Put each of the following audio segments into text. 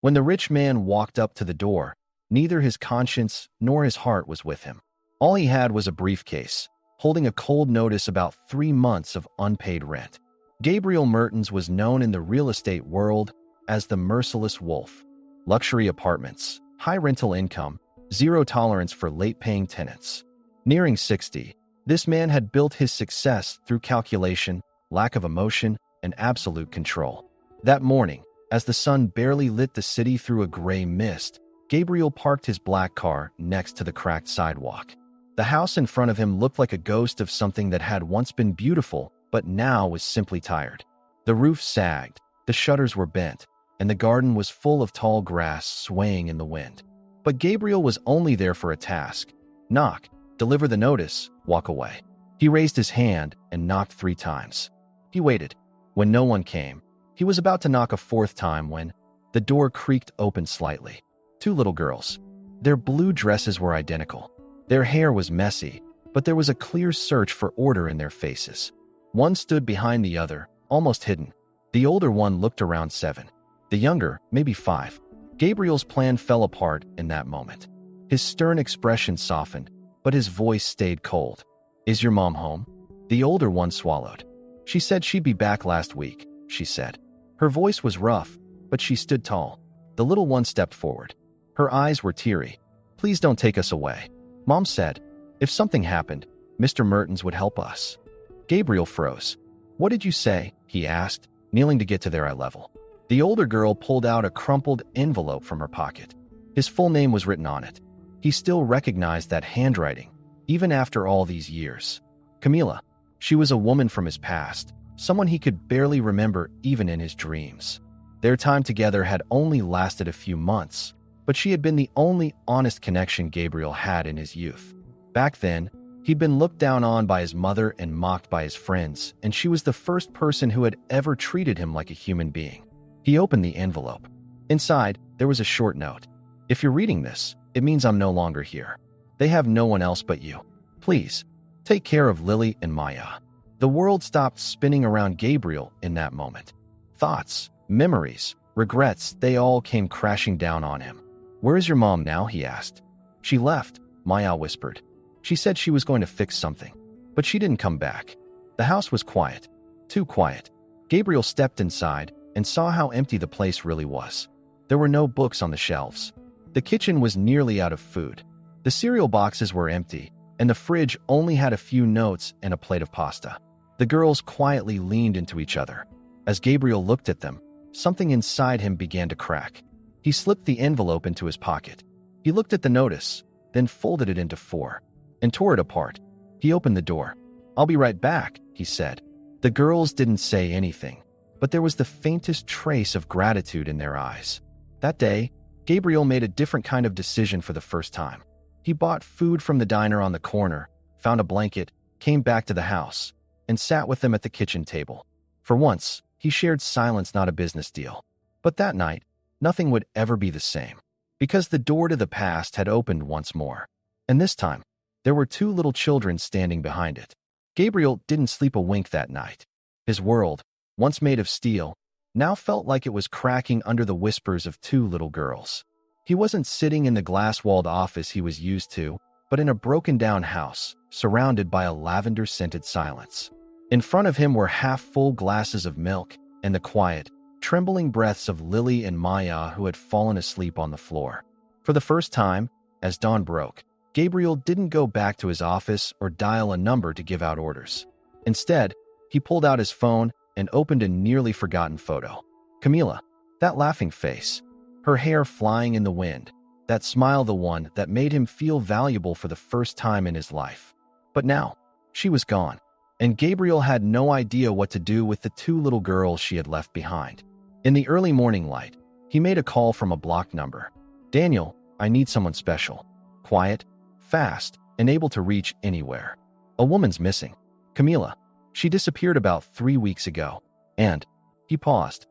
When the rich man walked up to the door, neither his conscience nor his heart was with him. All he had was a briefcase, holding a cold notice about 3 months of unpaid rent. Gabriel Mertens was known in the real estate world as the Merciless Wolf. Luxury apartments, high rental income, zero tolerance for late-paying tenants. Nearing 60, this man had built his success through calculation, lack of emotion, and absolute control. That morning, as the sun barely lit the city through a gray mist, Gabriel parked his black car next to the cracked sidewalk. The house in front of him looked like a ghost of something that had once been beautiful, but now was simply tired. The roof sagged, the shutters were bent, and the garden was full of tall grass swaying in the wind. But Gabriel was only there for a task: knock, deliver the notice, walk away. He raised his hand and knocked 3 times. He waited. When no one came, he was about to knock a 4th time when the door creaked open slightly. 2 little girls. Their blue dresses were identical. Their hair was messy, but there was a clear search for order in their faces. One stood behind the other, almost hidden. The older one looked around 7. The younger, maybe 5. Gabriel's plan fell apart in that moment. His stern expression softened, but his voice stayed cold. "Is your mom home?" The older one swallowed. "She said she'd be back last week," she said. Her voice was rough, but she stood tall. The little one stepped forward. Her eyes were teary. "Please don't take us away," Mom said. "If something happened, Mr. Mertens would help us." Gabriel froze. "What did you say?" he asked, kneeling to get to their eye level. The older girl pulled out a crumpled envelope from her pocket. His full name was written on it. He still recognized that handwriting, even after all these years. Camila. She was a woman from his past, someone he could barely remember even in his dreams. Their time together had only lasted a few months, but she had been the only honest connection Gabriel had in his youth. Back then, he'd been looked down on by his mother and mocked by his friends, and she was the first person who had ever treated him like a human being. He opened the envelope. Inside, there was a short note. "If you're reading this, it means I'm no longer here. They have no one else but you. Please, take care of Lily and Maya." The world stopped spinning around Gabriel in that moment. Thoughts, memories, regrets, they all came crashing down on him. "Where is your mom now?" he asked. "She left," Maya whispered. "She said she was going to fix something, but she didn't come back." The house was quiet. Too quiet. Gabriel stepped inside and saw how empty the place really was. There were no books on the shelves. The kitchen was nearly out of food. The cereal boxes were empty, and the fridge only had a few notes and a plate of pasta. The girls quietly leaned into each other. As Gabriel looked at them, something inside him began to crack. He slipped the envelope into his pocket. He looked at the notice, then folded it into 4, and tore it apart. He opened the door. "I'll be right back," he said. The girls didn't say anything, but there was the faintest trace of gratitude in their eyes. That day, Gabriel made a different kind of decision for the first time. He bought food from the diner on the corner, found a blanket, came back to the house, and sat with them at the kitchen table. For once, he shared silence, not a business deal. But that night, nothing would ever be the same, because the door to the past had opened once more. And this time, there were 2 little children standing behind it. Gabriel didn't sleep a wink that night. His world, once made of steel, now felt like it was cracking under the whispers of 2 little girls. He wasn't sitting in the glass-walled office he was used to, but in a broken-down house, surrounded by a lavender-scented silence. In front of him were half-full glasses of milk and the quiet, trembling breaths of Lily and Maya, who had fallen asleep on the floor. For the first time, as dawn broke, Gabriel didn't go back to his office or dial a number to give out orders. Instead, he pulled out his phone and opened a nearly forgotten photo. Camila, that laughing face, her hair flying in the wind, that smile, the one that made him feel valuable for the first time in his life. But now, she was gone, and Gabriel had no idea what to do with the 2 little girls she had left behind. In the early morning light, he made a call from a blocked number. "Daniel, I need someone special. Quiet, fast, and able to reach anywhere. A woman's missing. Camila. She disappeared about 3 weeks ago. And," he paused,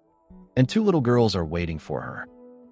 "and 2 little girls are waiting for her."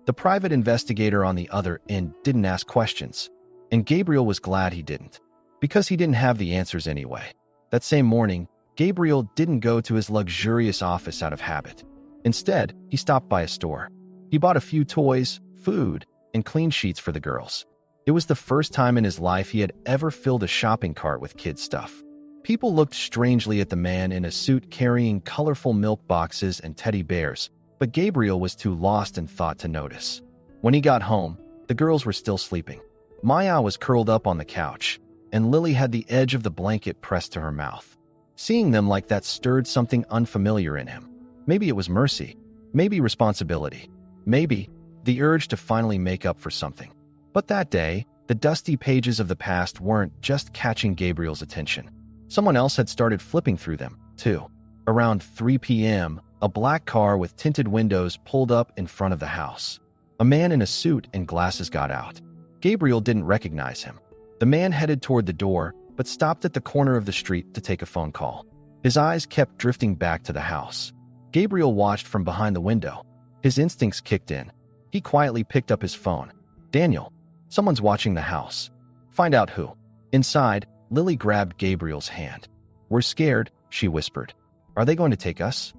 The private investigator on the other end didn't ask questions, and Gabriel was glad he didn't, because he didn't have the answers anyway. That same morning, Gabriel didn't go to his luxurious office out of habit. Instead, he stopped by a store. He bought a few toys, food, and clean sheets for the girls. It was the first time in his life he had ever filled a shopping cart with kids' stuff. People looked strangely at the man in a suit carrying colorful milk boxes and teddy bears, but Gabriel was too lost in thought to notice. When he got home, the girls were still sleeping. Maya was curled up on the couch, and Lily had the edge of the blanket pressed to her mouth. Seeing them like that stirred something unfamiliar in him. Maybe it was mercy, maybe responsibility, maybe the urge to finally make up for something. But that day, the dusty pages of the past weren't just catching Gabriel's attention. Someone else had started flipping through them, too. Around 3 p.m., a black car with tinted windows pulled up in front of the house. A man in a suit and glasses got out. Gabriel didn't recognize him. The man headed toward the door, but stopped at the corner of the street to take a phone call. His eyes kept drifting back to the house. Gabriel watched from behind the window. His instincts kicked in. He quietly picked up his phone. "Daniel, someone's watching the house." "Find out who." Inside, Lily grabbed Gabriel's hand. "We're scared," she whispered. "Are they going to take us?"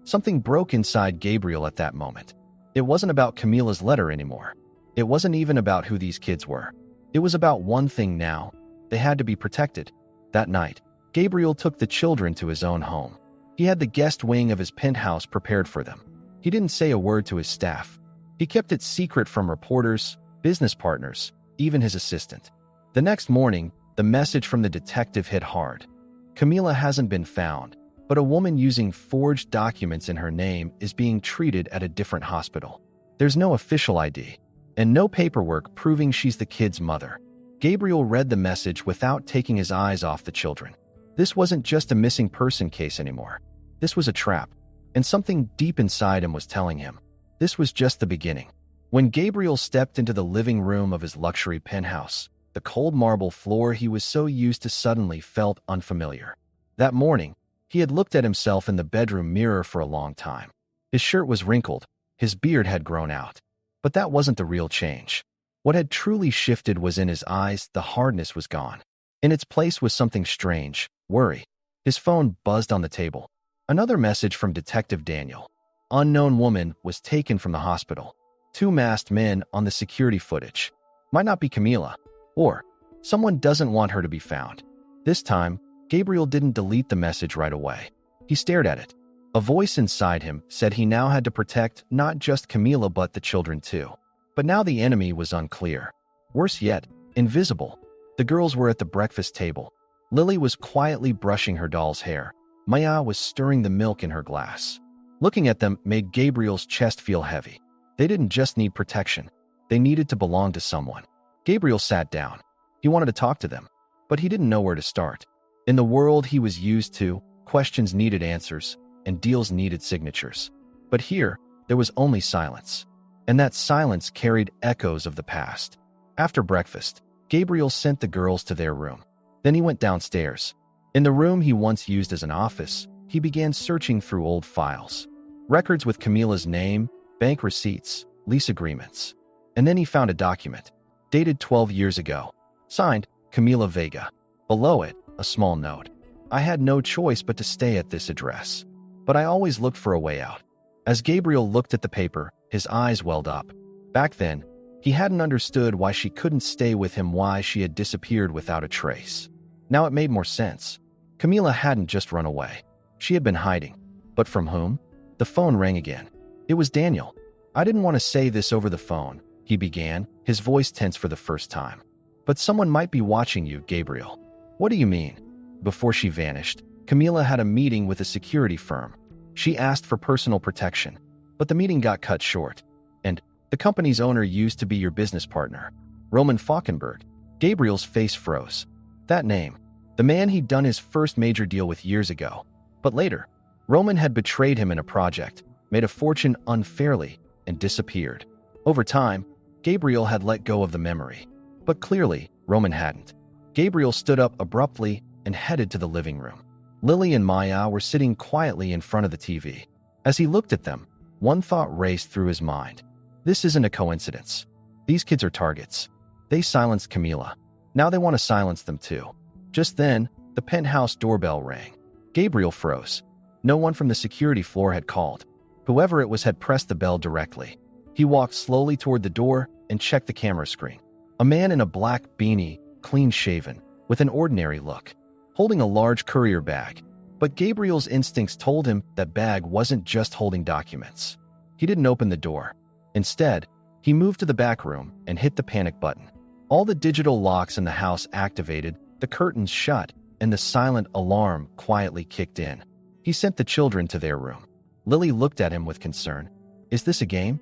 Something broke inside Gabriel at that moment. It wasn't about Camila's letter anymore. It wasn't even about who these kids were. It was about one thing now. They had to be protected. That night, Gabriel took the children to his own home. He had the guest wing of his penthouse prepared for them. He didn't say a word to his staff. He kept it secret from reporters, business partners, even his assistant. The next morning, the message from the detective hit hard. "Camila hasn't been found, but a woman using forged documents in her name is being treated at a different hospital. There's no official ID, and no paperwork proving she's the kid's mother." Gabriel read the message without taking his eyes off the children. This wasn't just a missing person case anymore. This was a trap, and something deep inside him was telling him this was just the beginning. When Gabriel stepped into the living room of his luxury penthouse, the cold marble floor he was so used to suddenly felt unfamiliar. That morning, he had looked at himself in the bedroom mirror for a long time. His shirt was wrinkled, his beard had grown out. But that wasn't the real change. What had truly shifted was in his eyes. The hardness was gone. In its place was something strange, worry. His phone buzzed on the table. Another message from Detective Daniel. "Unknown woman was taken from the hospital. 2 masked men on the security footage. Might not be Camila. Or, someone doesn't want her to be found." This time, Gabriel didn't delete the message right away. He stared at it. A voice inside him said he now had to protect not just Camila but the children too. But now the enemy was unclear. Worse yet, invisible. The girls were at the breakfast table. Lily was quietly brushing her doll's hair. Maya was stirring the milk in her glass. Looking at them made Gabriel's chest feel heavy. They didn't just need protection. They needed to belong to someone. Gabriel sat down. He wanted to talk to them, but he didn't know where to start. In the world he was used to, questions needed answers, and deals needed signatures. But here, there was only silence. And that silence carried echoes of the past. After breakfast, Gabriel sent the girls to their room. Then he went downstairs. In the room he once used as an office, he began searching through old files. Records with Camila's name, bank receipts, lease agreements. And then he found a document, dated 12 years ago, signed Camila Vega. Below it, a small note. "I had no choice but to stay at this address. But I always looked for a way out." As Gabriel looked at the paper, his eyes welled up. Back then, he hadn't understood why she couldn't stay with him, why she had disappeared without a trace. Now it made more sense. Camila hadn't just run away. She had been hiding. But from whom? The phone rang again. It was Daniel. "I didn't want to say this over the phone," he began, his voice tense for the first time. "But someone might be watching you, Gabriel." "What do you mean?" Before she vanished, Camila had a meeting with a security firm. She asked for personal protection, but the meeting got cut short. "And the company's owner used to be your business partner, Roman Falkenberg." Gabriel's face froze. That name, the man he'd done his first major deal with years ago. But later, Roman had betrayed him in a project, made a fortune unfairly, and disappeared. Over time, Gabriel had let go of the memory. But clearly, Roman hadn't. Gabriel stood up abruptly and headed to the living room. Lily and Maya were sitting quietly in front of the TV. As he looked at them, one thought raced through his mind. This isn't a coincidence. These kids are targets. They silenced Camila. Now they want to silence them too. Just then, the penthouse doorbell rang. Gabriel froze. No one from the security floor had called. Whoever it was had pressed the bell directly. He walked slowly toward the door and checked the camera screen. A man in a black beanie, clean-shaven, with an ordinary look, holding a large courier bag. But Gabriel's instincts told him that bag wasn't just holding documents. He didn't open the door. Instead, he moved to the back room and hit the panic button. All the digital locks in the house activated, the curtains shut, and the silent alarm quietly kicked in. He sent the children to their room. Lily looked at him with concern. "Is this a game?"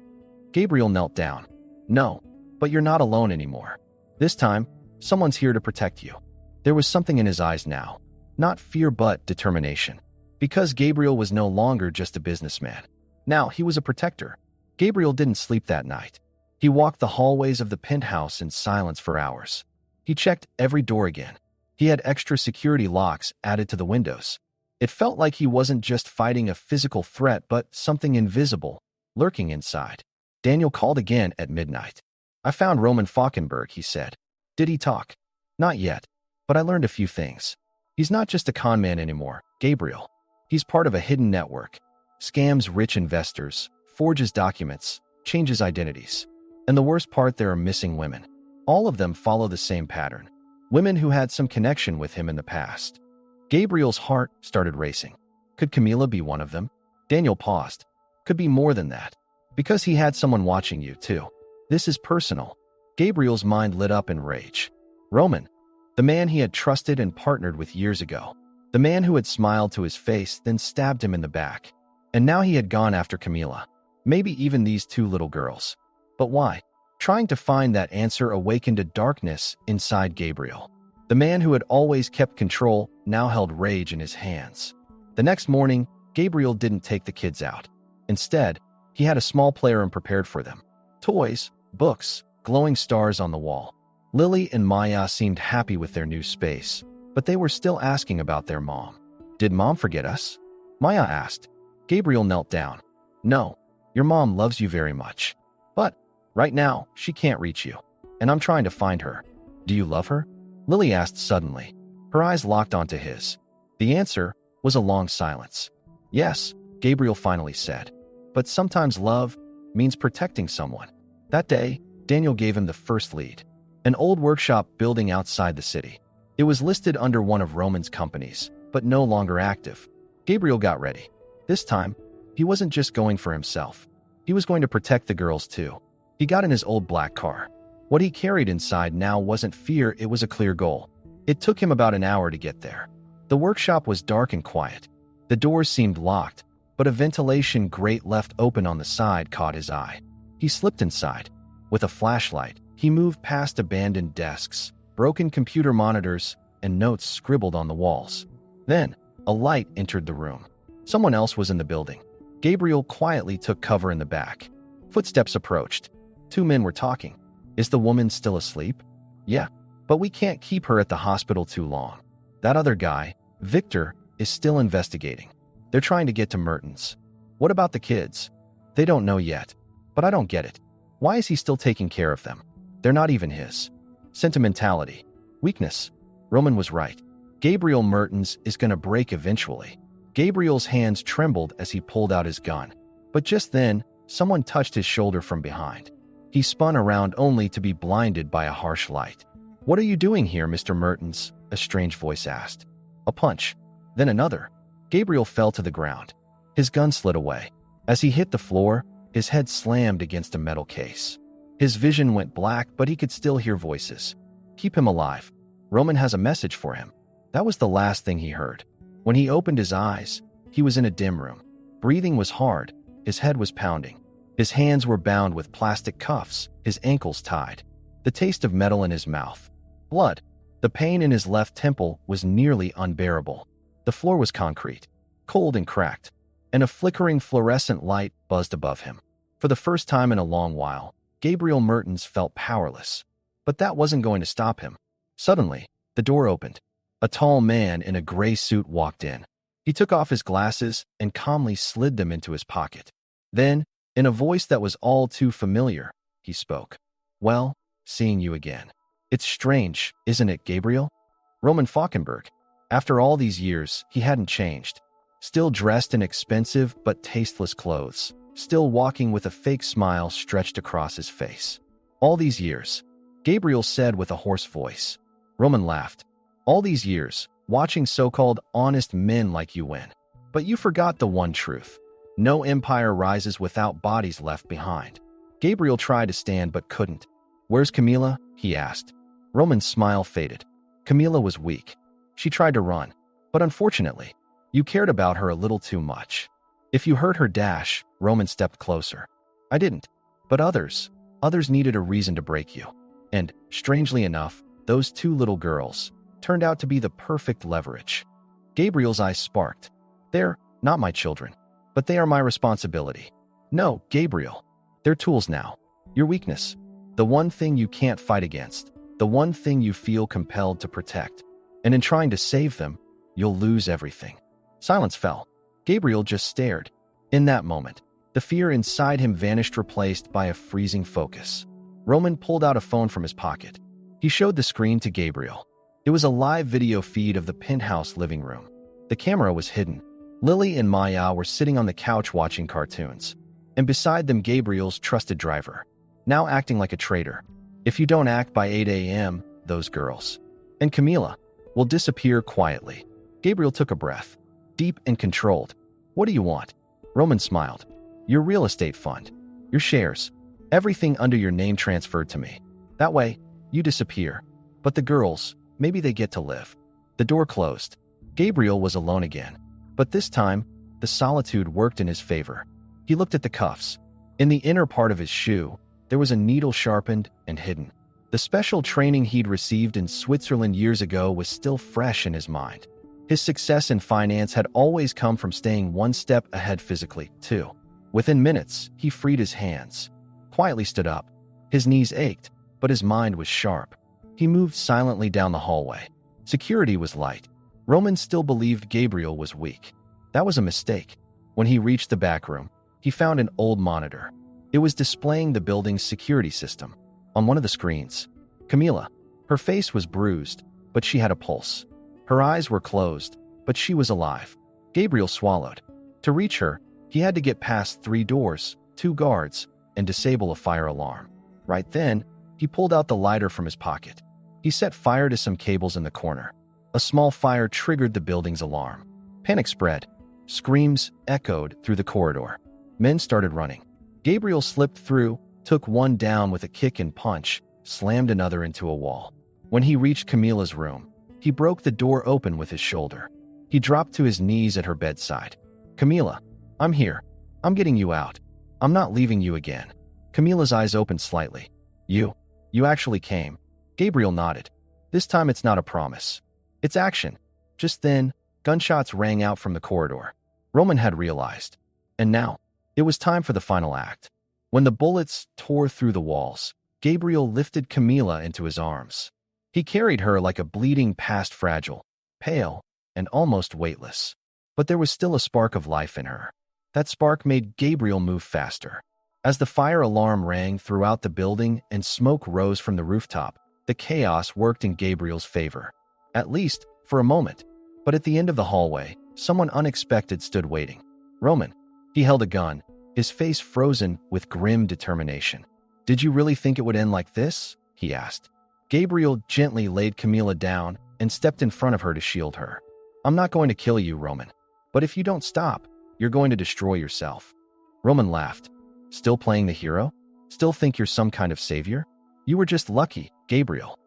Gabriel knelt down. "No, but you're not alone anymore. This time, someone's here to protect you." There was something in his eyes now. Not fear but determination. Because Gabriel was no longer just a businessman. Now he was a protector. Gabriel didn't sleep that night. He walked the hallways of the penthouse in silence for hours. He checked every door again. He had extra security locks added to the windows. It felt like he wasn't just fighting a physical threat but something invisible, lurking inside. Daniel called again at midnight. "I found Roman Falkenberg," he said. "Did he talk?" "Not yet, but I learned a few things. He's not just a con man anymore, Gabriel. He's part of a hidden network. Scams rich investors, forges documents, changes identities. And the worst part, there are missing women. All of them follow the same pattern. Women who had some connection with him in the past." Gabriel's heart started racing. Could Camila be one of them? Daniel paused. Could be more than that. Because he had someone watching you, too. This is personal. Gabriel's mind lit up in rage. Roman, the man he had trusted and partnered with years ago. The man who had smiled to his face, then stabbed him in the back. And now he had gone after Camila. Maybe even these two little girls. But why? Trying to find that answer awakened a darkness inside Gabriel. The man who had always kept control now held rage in his hands. The next morning, Gabriel didn't take the kids out. Instead, he had a small playroom prepared for them. Toys, books, glowing stars on the wall. Lily and Maya seemed happy with their new space, but they were still asking about their mom. "Did Mom forget us?" Maya asked. Gabriel knelt down. "No, your mom loves you very much. But right now, she can't reach you, and I'm trying to find her. Do you love her?" Lily asked suddenly. Her eyes locked onto his. The answer was a long silence. "Yes," Gabriel finally said. "But sometimes love means protecting someone." That day, Daniel gave him the first lead. An old workshop building outside the city. It was listed under one of Roman's companies, but no longer active. Gabriel got ready. This time, he wasn't just going for himself. He was going to protect the girls too. He got in his old black car. What he carried inside now wasn't fear, it was a clear goal. It took him about an hour to get there. The workshop was dark and quiet. The doors seemed locked, but a ventilation grate left open on the side caught his eye. He slipped inside. With a flashlight, he moved past abandoned desks, broken computer monitors, and notes scribbled on the walls. Then, a light entered the room. Someone else was in the building. Gabriel quietly took cover in the back. Footsteps approached. Two men were talking. "Is the woman still asleep?" "Yeah, but we can't keep her at the hospital too long. That other guy, Victor, is still investigating. They're trying to get to Mertens." "What about the kids?" "They don't know yet. But I don't get it. Why is he still taking care of them? They're not even his." "Sentimentality. Weakness." Roman was right. Gabriel Mertens is going to break eventually. Gabriel's hands trembled as he pulled out his gun. But just then, someone touched his shoulder from behind. He spun around only to be blinded by a harsh light. "What are you doing here, Mr. Mertens?" a strange voice asked. A punch. Then another. Gabriel fell to the ground. His gun slid away. As he hit the floor, his head slammed against a metal case. His vision went black, but he could still hear voices. "Keep him alive. Roman has a message for him." That was the last thing he heard. When he opened his eyes, he was in a dim room. Breathing was hard. His head was pounding. His hands were bound with plastic cuffs, his ankles tied. The taste of metal in his mouth. Blood. The pain in his left temple was nearly unbearable. The floor was concrete, cold and cracked, and a flickering fluorescent light buzzed above him. For the first time in a long while, Gabriel Mertens felt powerless. But that wasn't going to stop him. Suddenly, the door opened. A tall man in a gray suit walked in. He took off his glasses and calmly slid them into his pocket. Then, in a voice that was all too familiar, he spoke. "Well, seeing you again. It's strange, isn't it, Gabriel?" Roman Falkenberg. After all these years, he hadn't changed. Still dressed in expensive but tasteless clothes. still walking with a fake smile stretched across his face. "All these years," Gabriel said with a hoarse voice. Roman laughed. "All these years, watching so-called honest men like you win. But you forgot the one truth. No empire rises without bodies left behind." Gabriel tried to stand but couldn't. "Where's Camila?" he asked. Roman's smile faded. "Camila was weak. She tried to run. But unfortunately, you cared about her a little too much. If you hurt her dash," Roman stepped closer. "I didn't. But others needed a reason to break you. And, strangely enough, those two little girls turned out to be the perfect leverage." Gabriel's eyes sparked. "They're not my children, but they are my responsibility." "No, Gabriel. They're tools now. Your weakness. The one thing you can't fight against. The one thing you feel compelled to protect. And in trying to save them, you'll lose everything." Silence fell. Gabriel just stared. In that moment, the fear inside him vanished, replaced by a freezing focus. Roman pulled out a phone from his pocket. He showed the screen to Gabriel. It was a live video feed of the penthouse living room. The camera was hidden. Lily and Maya were sitting on the couch watching cartoons. And beside them, Gabriel's trusted driver, now acting like a traitor. "If you don't act by 8 a.m., those girls and Camila will disappear quietly." Gabriel took a breath, deep and controlled. "What do you want?" Roman smiled. "Your real estate fund. Your shares. Everything under your name transferred to me. That way, you disappear. But the girls, maybe they get to live." The door closed. Gabriel was alone again. But this time, the solitude worked in his favor. He looked at the cuffs. In the inner part of his shoe, there was a needle sharpened and hidden. The special training he'd received in Switzerland years ago was still fresh in his mind. His success in finance had always come from staying one step ahead physically, too. Within minutes, he freed his hands, quietly stood up. His knees ached, but his mind was sharp. He moved silently down the hallway. Security was light. Roman still believed Gabriel was weak. That was a mistake. When he reached the back room, he found an old monitor. It was displaying the building's security system. On one of the screens, Camila. Her face was bruised, but she had a pulse. Her eyes were closed, but she was alive. Gabriel swallowed. To reach her, he had to get past 3 doors, 2 guards, and disable a fire alarm. Right then, he pulled out the lighter from his pocket. He set fire to some cables in the corner. A small fire triggered the building's alarm. Panic spread. Screams echoed through the corridor. Men started running. Gabriel slipped through, took one down with a kick and punch, slammed another into a wall. When he reached Camila's room, he broke the door open with his shoulder. He dropped to his knees at her bedside. "Camila, I'm here. I'm getting you out. I'm not leaving you again." Camila's eyes opened slightly. You actually came." Gabriel nodded. "This time it's not a promise. It's action." Just then, gunshots rang out from the corridor. Roman had realized. And now, it was time for the final act. When the bullets tore through the walls, Gabriel lifted Camila into his arms. He carried her like a bleeding past, fragile, pale, and almost weightless. But there was still a spark of life in her. That spark made Gabriel move faster. As the fire alarm rang throughout the building and smoke rose from the rooftop, the chaos worked in Gabriel's favor. At least, for a moment. But at the end of the hallway, someone unexpected stood waiting. Roman. He held a gun, his face frozen with grim determination. "Did you really think it would end like this?" he asked. Gabriel gently laid Camila down and stepped in front of her to shield her. "I'm not going to kill you, Roman. But if you don't stop, you're going to destroy yourself." Roman laughed. "Still playing the hero? Still think you're some kind of savior? You were just lucky, Gabriel.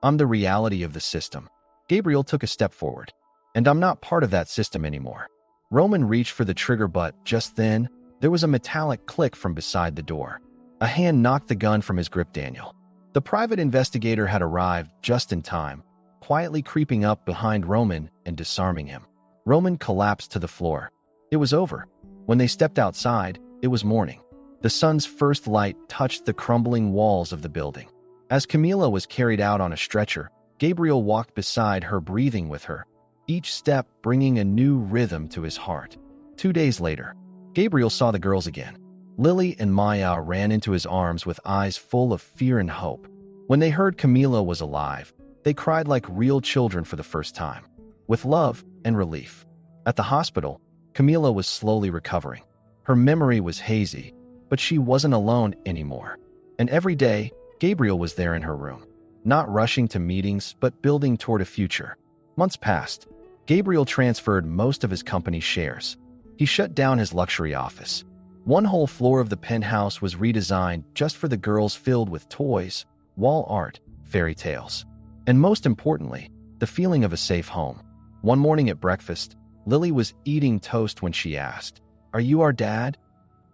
I'm the reality of the system." Gabriel took a step forward. "And I'm not part of that system anymore." Roman reached for the trigger, but just then, there was a metallic click from beside the door. A hand knocked the gun from his grip. Daniel. The private investigator had arrived just in time, quietly creeping up behind Roman and disarming him. Roman collapsed to the floor. It was over. When they stepped outside, it was morning. The sun's first light touched the crumbling walls of the building. As Camila was carried out on a stretcher, Gabriel walked beside her, breathing with her, each step bringing a new rhythm to his heart. 2 days later, Gabriel saw the girls again. Lily and Maya ran into his arms with eyes full of fear and hope. When they heard Camila was alive, they cried like real children for the first time, with love and relief. At the hospital, Camila was slowly recovering. Her memory was hazy, but she wasn't alone anymore. And every day, Gabriel was there in her room, not rushing to meetings, but building toward a future. Months passed. Gabriel transferred most of his company's shares. He shut down his luxury office. One whole floor of the penthouse was redesigned just for the girls, filled with toys, wall art, fairy tales, and most importantly, the feeling of a safe home. One morning at breakfast, Lily was eating toast when she asked, "Are you our dad?"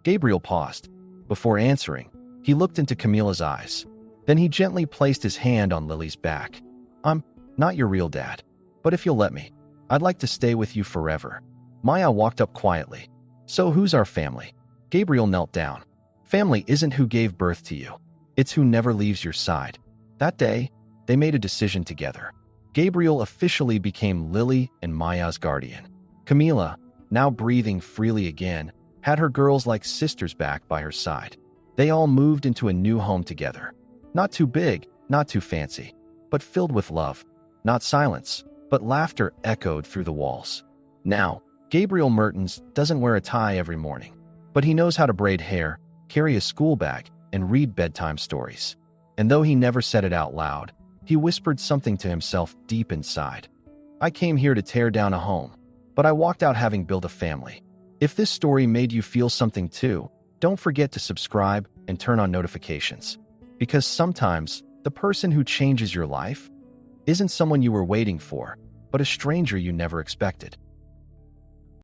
Gabriel paused. Before answering, he looked into Camila's eyes. Then he gently placed his hand on Lily's back. "I'm not your real dad, but if you'll let me, I'd like to stay with you forever." Maya walked up quietly. "So who's our family?" Gabriel knelt down. "Family isn't who gave birth to you. It's who never leaves your side." That day, they made a decision together. Gabriel officially became Lily and Maya's guardian. Camila, now breathing freely again, had her girls like sisters back by her side. They all moved into a new home together. Not too big, not too fancy, but filled with love. Not silence, but laughter echoed through the walls. Now, Gabriel Mertens doesn't wear a tie every morning, but he knows how to braid hair, carry a school bag, and read bedtime stories. And though he never said it out loud, he whispered something to himself deep inside. "I came here to tear down a home, but I walked out having built a family." If this story made you feel something too, don't forget to subscribe and turn on notifications. Because sometimes, the person who changes your life isn't someone you were waiting for, but a stranger you never expected.